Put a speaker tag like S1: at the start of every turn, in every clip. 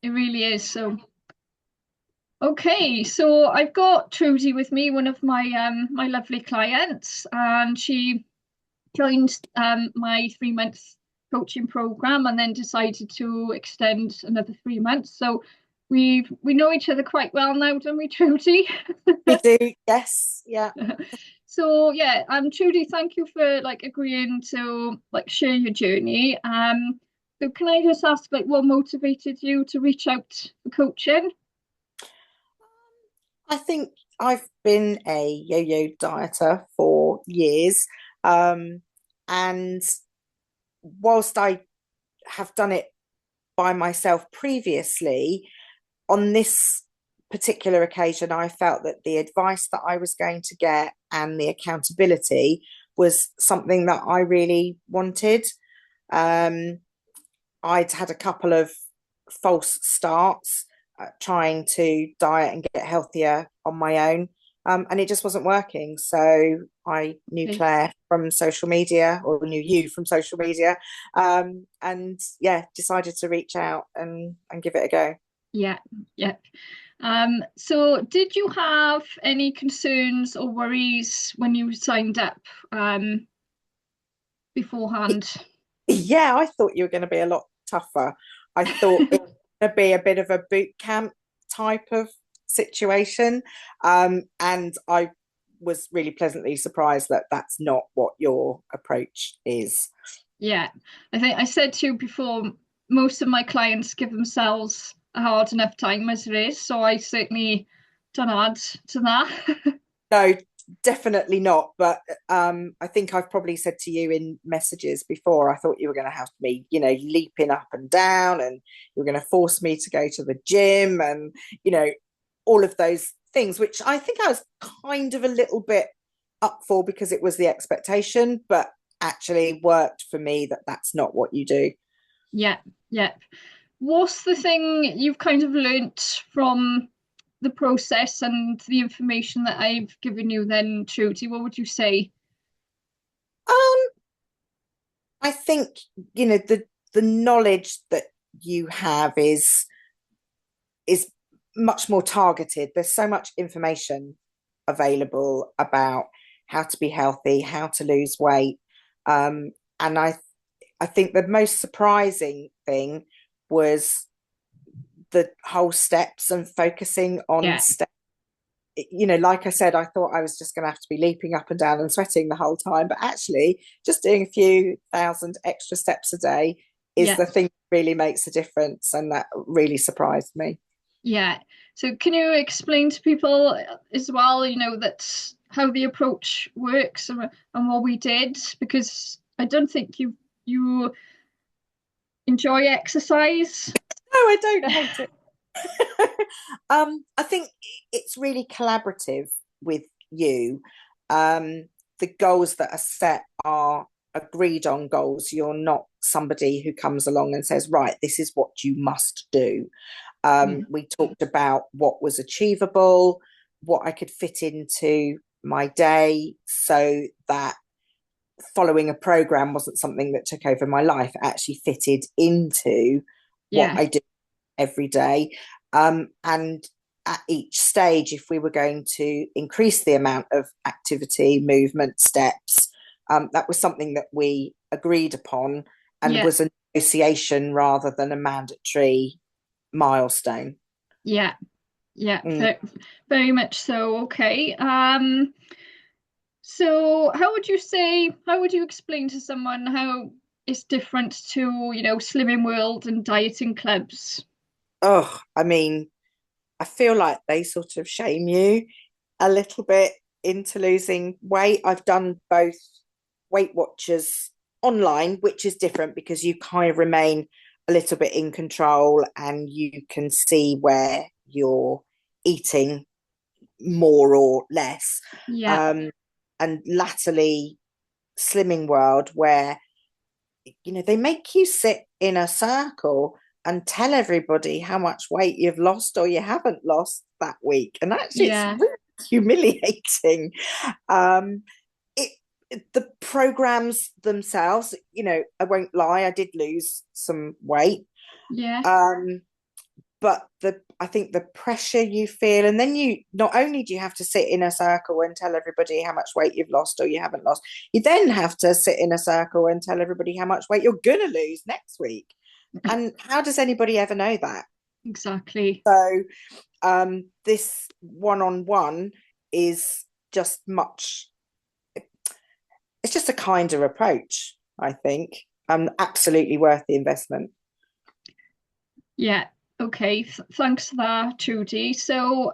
S1: It really is. So, okay, so I've got Trudi with me, one of my lovely clients, and she joined my 3 month coaching program and then decided to extend another 3 months. So we know each other quite well now, don't we, Trudi?
S2: We do, yes, yeah.
S1: So yeah, Trudy, thank you for like agreeing to like share your journey. So can I just ask like what motivated you to reach out for coaching?
S2: I think I've been a yo-yo dieter for years. Um, and whilst I have done it by myself previously, on this particular occasion, I felt that the advice that I was going to get and the accountability was something that I really wanted. Um, I'd had a couple of false starts trying to diet and get healthier on my own. And it just wasn't working. So I knew
S1: Okay.
S2: Claire from social media, or knew you from social media, and yeah, decided to reach out and give it a go.
S1: Yeah, yeah. So did you have any concerns or worries when you signed up beforehand?
S2: Yeah, I thought you were going to be a lot tougher. I thought it was going to be a bit of a boot camp type of situation. And I was really pleasantly surprised that that's not what your approach is.
S1: Yeah, I think I said to you before, most of my clients give themselves a hard enough time as it is, so I certainly don't add to that.
S2: No, definitely not. But I think I've probably said to you in messages before, I thought you were going to have me, leaping up and down, and you were going to force me to go to the gym, and all of those things, which I think I was kind of a little bit up for because it was the expectation, but actually worked for me that that's not what you do.
S1: Yeah, yeah. What's the thing you've kind of learnt from the process and the information that I've given you then, Trudy? What would you say?
S2: Um, I think the knowledge that you have is much more targeted. There's so much information available about how to be healthy, how to lose weight, and I think the most surprising thing was the whole steps and focusing on
S1: Yeah,
S2: steps. Like I said, I thought I was just going to have to be leaping up and down and sweating the whole time, but actually, just doing a few thousand extra steps a day is
S1: yeah,
S2: the thing that really makes a difference, and that really surprised me.
S1: yeah. So can you explain to people as well, that how the approach works and what we did? Because I don't think you enjoy exercise.
S2: No, I don't hate it. I think it's really collaborative with you. The goals that are set are agreed on goals. You're not somebody who comes along and says, right, this is what you must do.
S1: Yeah,
S2: We talked about what was achievable, what I could fit into my day, so that following a program wasn't something that took over my life. It actually fitted into what
S1: yeah,
S2: I do every day. And at each stage, if we were going to increase the amount of activity, movement, steps, that was something that we agreed upon and
S1: yeah,
S2: was a negotiation rather than a mandatory milestone.
S1: yeah, yeah.
S2: Mm.
S1: Very much so. Okay. So how would you explain to someone how it's different to, Slimming World and dieting clubs?
S2: Oh, I mean, I feel like they sort of shame you a little bit into losing weight. I've done both Weight Watchers online, which is different because you kind of remain a little bit in control and you can see where you're eating more or less.
S1: Yeah,
S2: Um, and latterly, Slimming World, where they make you sit in a circle and tell everybody how much weight you've lost or you haven't lost that week, and actually it's
S1: yeah,
S2: really humiliating. um it The programs themselves, I won't lie, I did lose some weight,
S1: yeah,
S2: um but I think the pressure you feel, and then you not only do you have to sit in a circle and tell everybody how much weight you've lost or you haven't lost, you then have to sit in a circle and tell everybody how much weight you're gonna lose next week. And how does anybody ever know that?
S1: Exactly.
S2: So this one-on-one is just much, it's just a kinder approach, I think. Absolutely worth the investment.
S1: Yeah. Okay. Thanks for that, Trudy. So,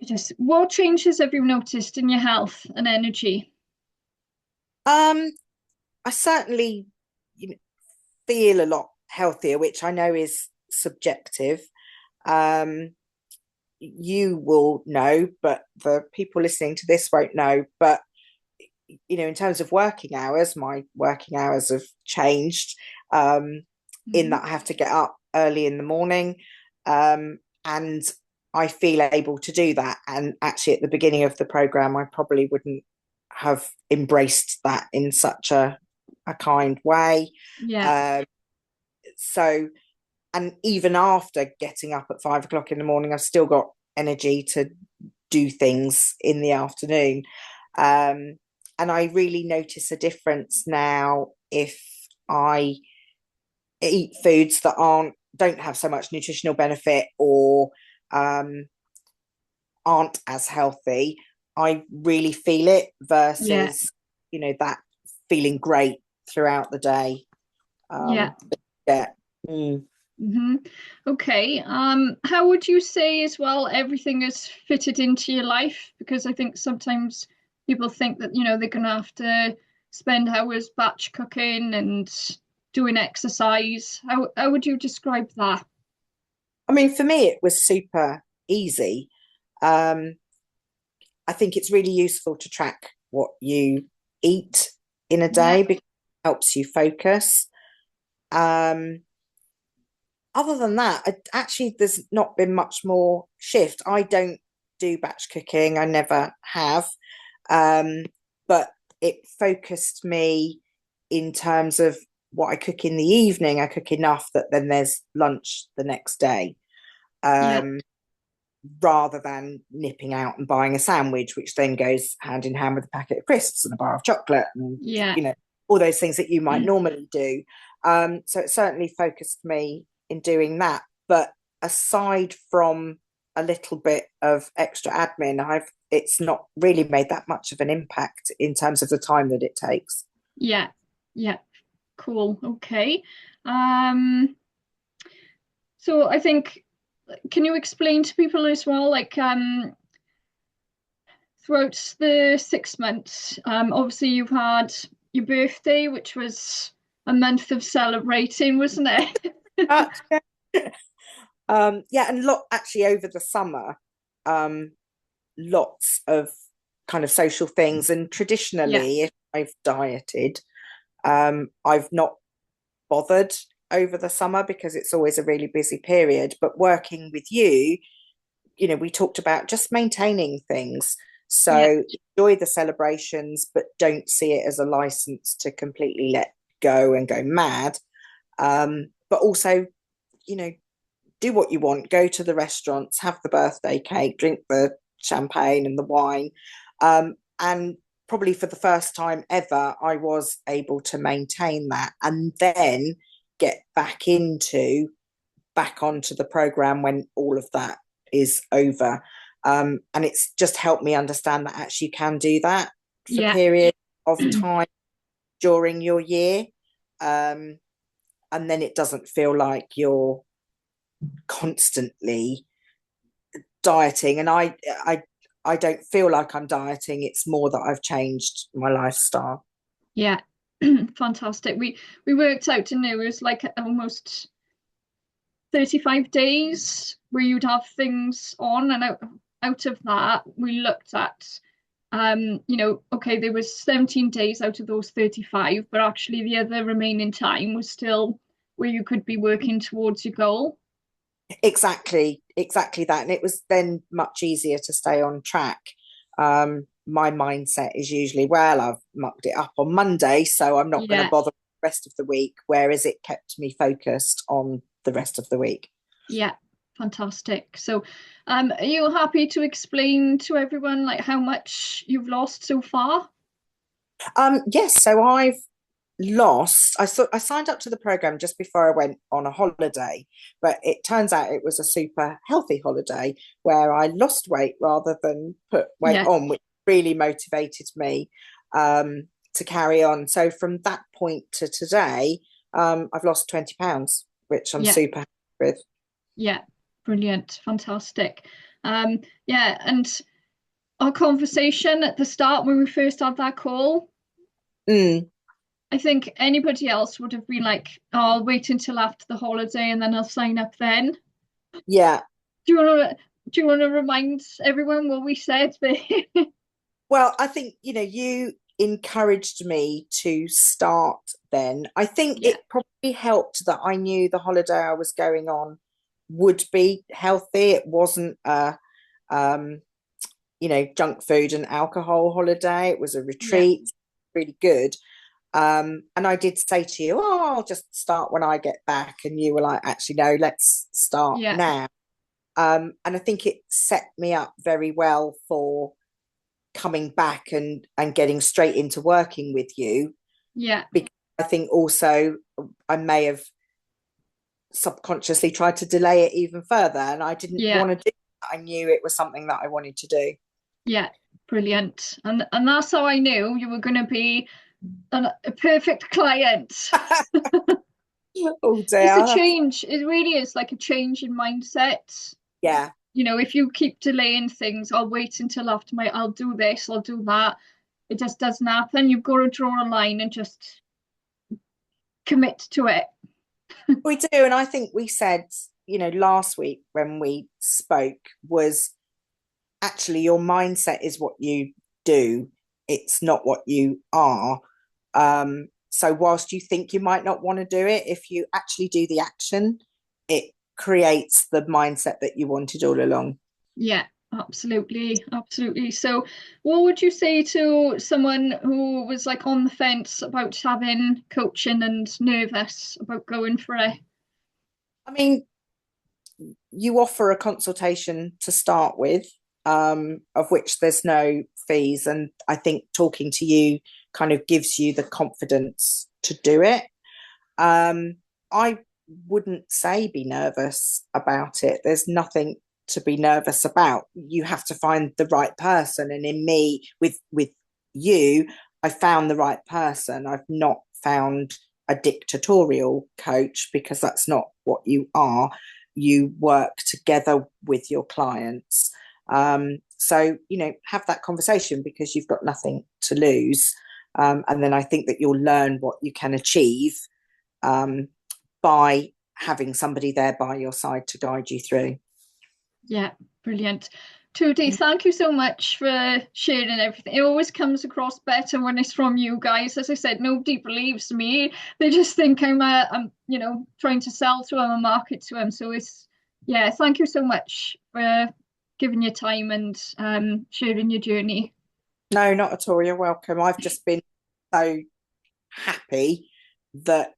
S1: just what changes have you noticed in your health and energy?
S2: Um, I certainly, you know, feel a lot healthier, which I know is subjective. Um, you will know, but the people listening to this won't know. But in terms of working hours, my working hours have changed. In that I have to get up early in the morning, and I feel able to do that. And actually, at the beginning of the program, I probably wouldn't have embraced that in such a kind way.
S1: Yeah.
S2: Um, so, and even after getting up at 5 o'clock in the morning, I've still got energy to do things in the afternoon. And I really notice a difference now if I eat foods that don't have so much nutritional benefit or aren't as healthy. I really feel it
S1: Yeah.
S2: versus that feeling great throughout the day.
S1: Yeah.
S2: Yeah. Mm.
S1: hmm Okay. How would you say as well everything is fitted into your life? Because I think sometimes people think that, they're gonna have to spend hours batch cooking and doing exercise. How would you describe that?
S2: I mean, for me, it was super easy. Um, I think it's really useful to track what you eat in a
S1: Yeah.
S2: day because it helps you focus. Um, Other than that, actually, there's not been much more shift. I don't do batch cooking, I never have. But it focused me in terms of what I cook in the evening. I cook enough that then there's lunch the next day.
S1: Yeah.
S2: Um, Rather than nipping out and buying a sandwich, which then goes hand in hand with a packet of crisps and a bar of chocolate and,
S1: Yeah.
S2: all those things that you might normally do. So it certainly focused me in doing that. But aside from a little bit of extra admin, it's not really made that much of an impact in terms of the time that it takes.
S1: Yeah. Yeah. Cool. Okay. Um, so I think, can you explain to people as well, like, throughout the 6 months, obviously you've had your birthday, which was a month of celebrating, wasn't it?
S2: Uh, yeah, and actually over the summer, um, lots of kind of social things. And
S1: Yeah.
S2: traditionally, if I've dieted, I've not bothered over the summer because it's always a really busy period. But working with you, we talked about just maintaining things.
S1: Yeah.
S2: So enjoy the celebrations, but don't see it as a license to completely let go and go mad. But also, you know, do what you want, go to the restaurants, have the birthday cake, drink the champagne and the wine. And probably for the first time ever, I was able to maintain that and then get back onto the program when all of that is over. And it's just helped me understand that actually you can do that for
S1: Yeah.
S2: periods of time during your year. And then it doesn't feel like you're constantly dieting. And I don't feel like I'm dieting. It's more that I've changed my lifestyle.
S1: Yeah. Fantastic. We worked out, didn't it? It was like almost 35 days where you'd have things on, and out of that we looked at, okay, there was 17 days out of those 35, but actually the other remaining time was still where you could be working towards your goal.
S2: Exactly that. And it was then much easier to stay on track. My mindset is usually, well, I've mucked it up on Monday, so I'm not going to
S1: Yeah.
S2: bother the rest of the week. Whereas it kept me focused on the rest of the week.
S1: Yeah, fantastic. So, are you happy to explain to everyone like how much you've lost so far?
S2: Yes, so I've lost. I signed up to the program just before I went on a holiday, but it turns out it was a super healthy holiday where I lost weight rather than put weight
S1: Yeah,
S2: on, which really motivated me to carry on. So from that point to today, I've lost 20 pounds, which I'm
S1: yeah,
S2: super happy with.
S1: yeah. Brilliant, fantastic. Yeah, and our conversation at the start when we first had that call,
S2: Mm,
S1: I think anybody else would have been like, oh, I'll wait until after the holiday and then I'll sign up then.
S2: yeah.
S1: Do you want to remind everyone what we said?
S2: Well, I think, you encouraged me to start then. I think
S1: Yeah,
S2: it probably helped that I knew the holiday I was going on would be healthy. It wasn't um, junk food and alcohol holiday. It was a
S1: yeah,
S2: retreat, really good. And I did say to you, oh, I'll just start when I get back. And you were like, actually, no, let's start
S1: yeah,
S2: now. And I think it set me up very well for coming back and getting straight into working with you,
S1: yeah,
S2: because I think also I may have subconsciously tried to delay it even further, and I didn't
S1: yeah,
S2: want to do that. I knew it was something that I wanted to do.
S1: yeah. Brilliant. And that's how I knew you were going to be a perfect client.
S2: Oh
S1: It's a
S2: dear.
S1: change. It really is like a change in mindset.
S2: Yeah.
S1: You know, if you keep delaying things, I'll wait until after I'll do this, I'll do that. It just doesn't happen. You've got to draw a line and just commit to it.
S2: We do. And I think we said, last week when we spoke, was actually your mindset is what you do, it's not what you are. So whilst you think you might not want to do it, if you actually do the action, it creates the mindset that you wanted all along.
S1: Yeah, absolutely, absolutely. So, what would you say to someone who was like on the fence about having coaching and nervous about going for it?
S2: I mean, you offer a consultation to start with, of which there's no fees. And I think talking to you kind of gives you the confidence to do it. I wouldn't say be nervous about it. There's nothing to be nervous about. You have to find the right person. And in me, with you, I found the right person. I've not found a dictatorial coach, because that's not what you are. You work together with your clients. So, have that conversation, because you've got nothing to lose. And then I think that you'll learn what you can achieve um, by having somebody there by your side to guide you through.
S1: Yeah, brilliant. Trudi, thank you so much for sharing everything. It always comes across better when it's from you guys. As I said, nobody believes me. They just think I'm trying to sell to them and market to them. So yeah, thank you so much for giving your time and sharing your journey.
S2: No, not at all. You're welcome. I've just been so happy that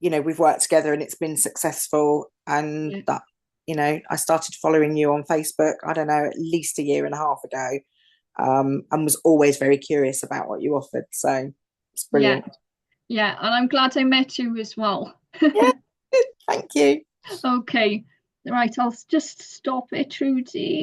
S2: we've worked together and it's been successful, and
S1: Yeah,
S2: that I started following you on Facebook, I don't know, at least a year and a half ago, and was always very curious about what you offered. So it's
S1: yeah,
S2: brilliant.
S1: yeah. And I'm glad I met you as well.
S2: Yeah, thank you.
S1: Okay. Right, I'll just stop it, Trudy.